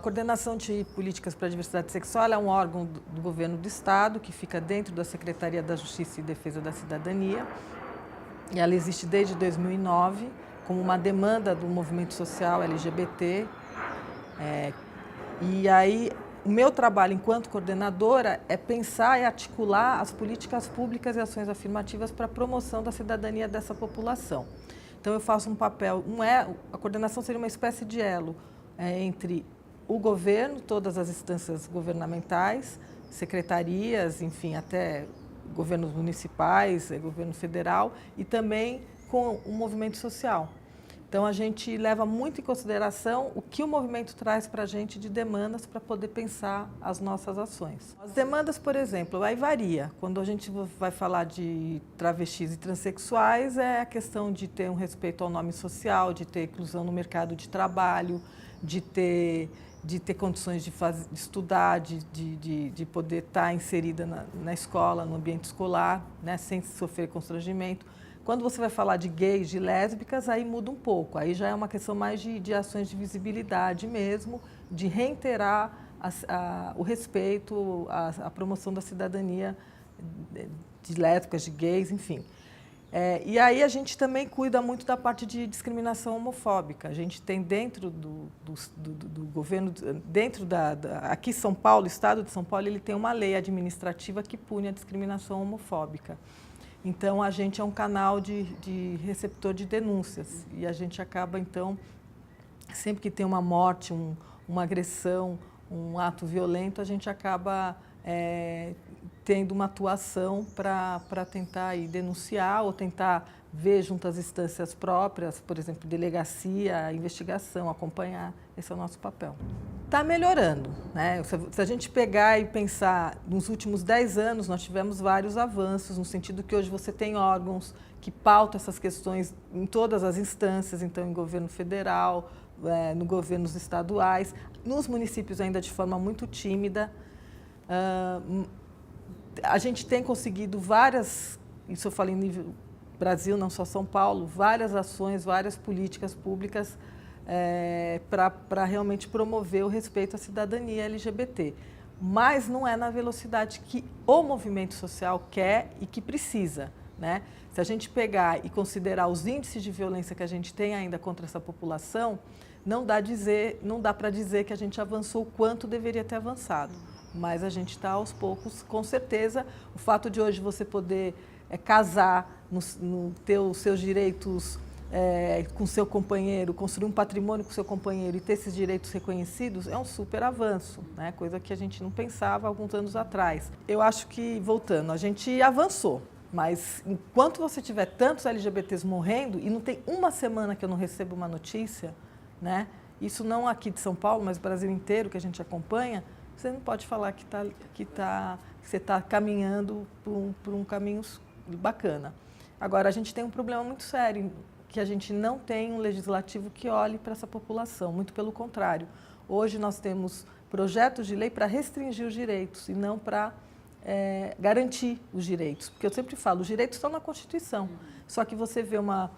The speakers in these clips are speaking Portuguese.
A Coordenação de Políticas para a Diversidade Sexual é um órgão do Governo do Estado que fica dentro da Secretaria da Justiça e Defesa da Cidadania. E ela existe desde 2009 como uma demanda do movimento social LGBT. E aí, o meu trabalho enquanto coordenadora é pensar e articular as políticas públicas e ações afirmativas para a promoção da cidadania dessa população. Então, eu faço um papel, a coordenação seria uma espécie de elo entre o governo, todas as instâncias governamentais, secretarias, enfim, até governos municipais, governo federal, e também com o movimento social. Então, a gente leva muito em consideração o que o movimento traz para a gente de demandas para poder pensar as nossas ações. As demandas, por exemplo, aí varia. Quando a gente vai falar de travestis e transexuais, é a questão de ter um respeito ao nome social, de ter inclusão no mercado de trabalho, de ter condições de estudar, de poder estar inserida na escola, no ambiente escolar, né, sem sofrer constrangimento. Quando você vai falar de gays, de lésbicas, aí muda um pouco. Aí já é uma questão mais de ações de visibilidade mesmo, de reiterar o respeito, a promoção da cidadania de lésbicas, de gays, enfim. E aí a gente também cuida muito da parte de discriminação homofóbica. A gente tem dentro do governo, aqui em São Paulo, o Estado de São Paulo, ele tem uma lei administrativa que pune a discriminação homofóbica. Então, a gente é um canal de receptor de denúncias e a gente acaba, então, sempre que tem uma morte, uma agressão, um ato violento, a gente acaba tendo uma atuação para tentar denunciar ou tentar ver junto às instâncias próprias, por exemplo, delegacia, investigação, acompanhar. Esse é o nosso papel. Está melhorando, né? Se a gente pegar e pensar, nos últimos 10 anos nós tivemos vários avanços, no sentido que hoje você tem órgãos que pautam essas questões em todas as instâncias, então em governo federal, no governos estaduais, nos municípios ainda de forma muito tímida. A gente tem conseguido várias, isso eu falo em nível Brasil, não só São Paulo, várias ações, várias políticas públicas para realmente promover o respeito à cidadania LGBT. Mas não é na velocidade que o movimento social quer e que precisa, né? Se a gente pegar e considerar os índices de violência que a gente tem ainda contra essa população, não dá para dizer que a gente avançou o quanto deveria ter avançado. Mas a gente está aos poucos, com certeza. O fato de hoje você poder casar, ter os seus direitos com seu companheiro, construir um patrimônio com seu companheiro e ter esses direitos reconhecidos é um super avanço, né? Coisa que a gente não pensava alguns anos atrás. Eu acho que, voltando, a gente avançou, mas enquanto você tiver tantos LGBTs morrendo, e não tem uma semana que eu não recebo uma notícia, né? Isso não aqui de São Paulo, mas o Brasil inteiro que a gente acompanha, você não pode falar que você está caminhando por um caminho bacana. Agora, a gente tem um problema muito sério, que a gente não tem um legislativo que olhe para essa população, muito pelo contrário. Hoje nós temos projetos de lei para restringir os direitos e não para garantir os direitos. Porque eu sempre falo, os direitos estão na Constituição, só que você vê uma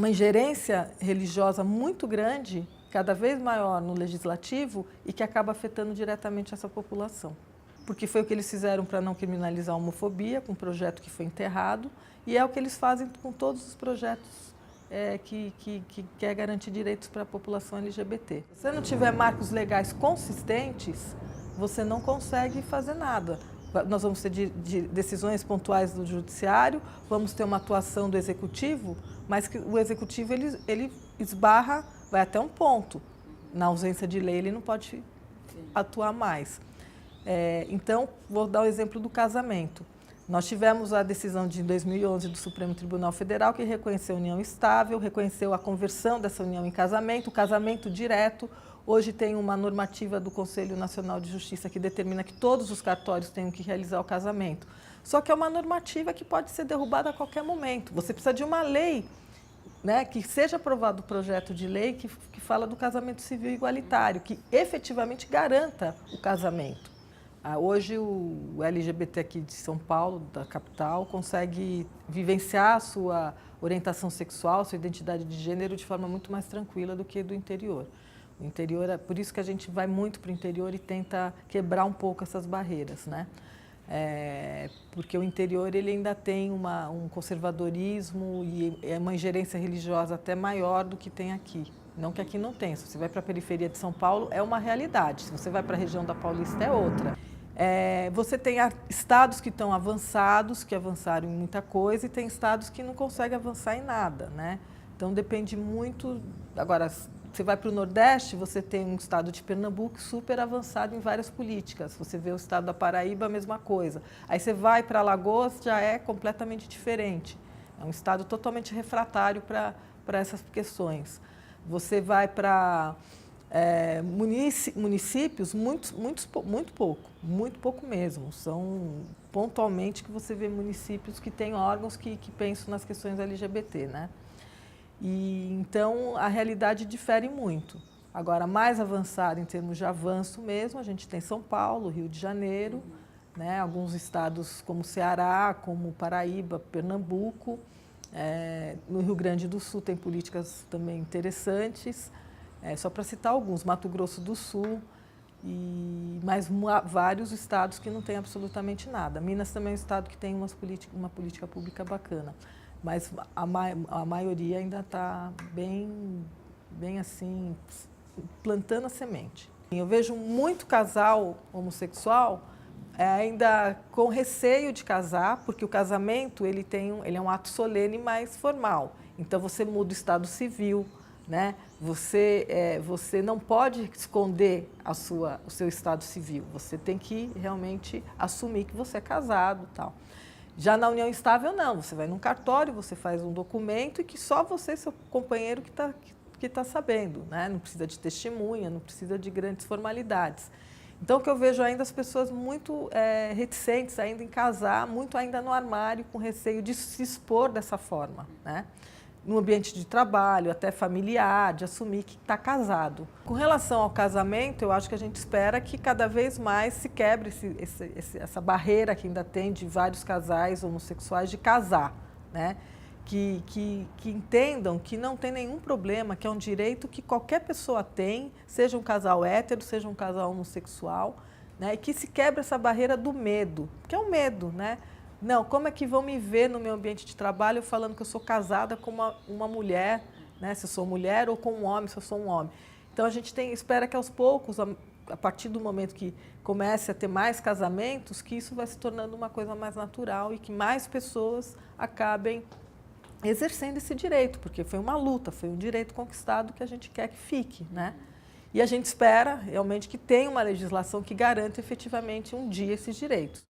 ingerência religiosa muito grande, cada vez maior no legislativo e que acaba afetando diretamente essa população. Porque foi o que eles fizeram para não criminalizar a homofobia, com um projeto que foi enterrado, e é o que eles fazem com todos os projetos que quer garantir direitos para a população LGBT. Se você não tiver marcos legais consistentes, você não consegue fazer nada. Nós vamos ter decisões pontuais do judiciário, vamos ter uma atuação do executivo, mas que o executivo ele esbarra, vai até um ponto. Na ausência de lei, ele não pode atuar mais. Então, vou dar o exemplo do casamento. Nós tivemos a decisão de 2011 do Supremo Tribunal Federal que reconheceu a união estável, reconheceu a conversão dessa união em casamento, o casamento direto. Hoje tem uma normativa do Conselho Nacional de Justiça que determina que todos os cartórios tenham que realizar o casamento. Só que é uma normativa que pode ser derrubada a qualquer momento. Você precisa de uma lei, né, que seja aprovado o projeto de lei que fala do casamento civil igualitário, que efetivamente garanta o casamento. Hoje o LGBT aqui de São Paulo, da capital, consegue vivenciar a sua orientação sexual, sua identidade de gênero de forma muito mais tranquila do que do interior. O interior, por isso que a gente vai muito para o interior e tenta quebrar um pouco essas barreiras, né? Porque o interior ele ainda tem um conservadorismo e é uma ingerência religiosa até maior do que tem aqui. Não que aqui não tenha. Se você vai para a periferia de São Paulo, é uma realidade. Se você vai para a região da Paulista, é outra. Você tem estados que estão avançados, que avançaram em muita coisa, e tem estados que não conseguem avançar em nada, né? Então depende muito. Agora, você vai para o Nordeste, você tem um estado de Pernambuco super avançado em várias políticas. Você vê o estado da Paraíba, a mesma coisa. Aí você vai para Alagoas, já é completamente diferente. É um estado totalmente refratário para essas questões. Você vai para municípios, muito pouco mesmo. São pontualmente que você vê municípios que têm órgãos que pensam nas questões LGBT, né? E, então, a realidade difere muito. Agora, mais avançado em termos de avanço mesmo, a gente tem São Paulo, Rio de Janeiro, né? Alguns estados como Ceará, como Paraíba, Pernambuco. No Rio Grande do Sul tem políticas também interessantes, só para citar alguns, Mato Grosso do Sul, mas vários estados que não têm absolutamente nada. Minas também é um estado que tem uma política pública bacana. Mas a maioria ainda está bem assim, plantando a semente. Eu vejo muito casal homossexual ainda com receio de casar, porque o casamento ele é um ato solene mais formal. Então você muda o estado civil, né? Você não pode esconder o seu estado civil. Você tem que realmente assumir que você é casado, tal. Já na união estável, não. Você vai num cartório, você faz um documento e que só você e seu companheiro que tá sabendo, né? Não precisa de testemunha, não precisa de grandes formalidades. Então, o que eu vejo ainda as pessoas muito reticentes ainda em casar, muito ainda no armário, com receio de se expor dessa forma, né? No ambiente de trabalho, até familiar, de assumir que está casado. Com relação ao casamento, eu acho que a gente espera que cada vez mais se quebre essa barreira que ainda tem de vários casais homossexuais de casar, né? Que entendam que não tem nenhum problema, que é um direito que qualquer pessoa tem, seja um casal hétero, seja um casal homossexual, né? E que se quebre essa barreira do medo, que é o medo, né? Não, como é que vão me ver no meu ambiente de trabalho falando que eu sou casada com uma mulher, né? Se eu sou mulher, ou com um homem, se eu sou um homem. Então, a gente espera que aos poucos, a partir do momento que comece a ter mais casamentos, que isso vai se tornando uma coisa mais natural e que mais pessoas acabem exercendo esse direito, porque foi uma luta, foi um direito conquistado que a gente quer que fique, né? E a gente espera realmente que tenha uma legislação que garanta efetivamente um dia esses direitos.